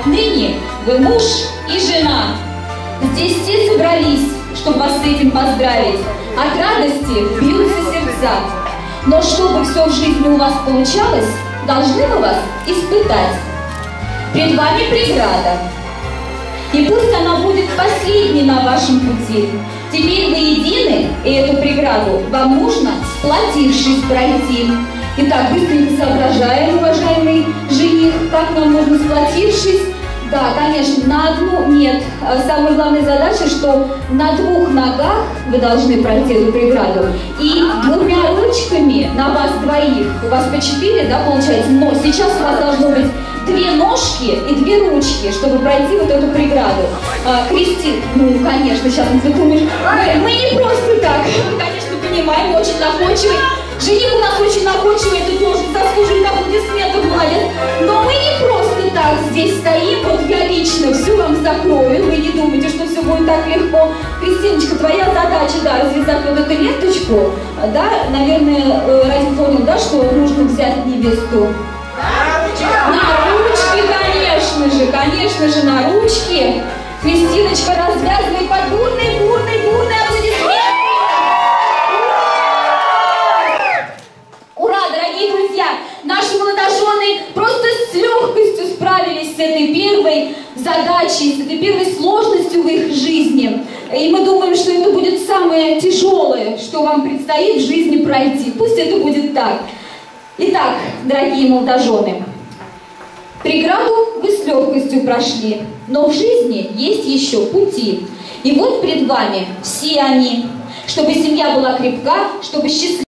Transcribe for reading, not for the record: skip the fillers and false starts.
Отныне вы муж и жена. Здесь все собрались, чтобы вас с этим поздравить. От радости бьются сердца. Но чтобы все в жизни у вас получалось, должны мы вас испытать. Пред вами преграда. И пусть она будет последней на вашем пути. Теперь вы едины, и эту преграду вам нужно, сплотившись, пройти. Итак, быстренько соображаем, уважаемый жених, как нам нужно, сплотившись. Да, конечно, на одну нет. Самая главная задача, что на двух ногах вы должны пройти эту преграду. И двумя ручками на вас двоих, у вас по 4, да, получается, но сейчас у вас должно быть 2 ножки и 2 ручки, чтобы пройти вот эту преграду. Кристин, ну, конечно, сейчас ты думаешь, мы не просто так, мы, конечно, понимаем, очень находчивый. Жених у нас очень находчивый, это тоже заслуживает аплодисментов, молодец. Но мы не просто так здесь стоим, вот я лично все вам закрою, вы не думайте, что все будет так легко. Кристиночка, твоя задача, да, развязать вот эту ленточку, да, наверное, Радик понял, да, что нужно взять невесту. На ручки, конечно же, на ручки. Кристиночка, развязывай под бурный аплодисмент. Ура, дорогие друзья! Наши молодожены просто с легкостью справились с этой первой задачей, с этой первой сложностью в их жизни. И мы думаем, что это будет самое тяжелое, что вам предстоит в жизни пройти. Пусть это будет так. Итак, дорогие молодожены, преграду вы с легкостью прошли, но в жизни есть еще пути. И вот пред вами все они, чтобы семья была крепка, чтобы счастливая.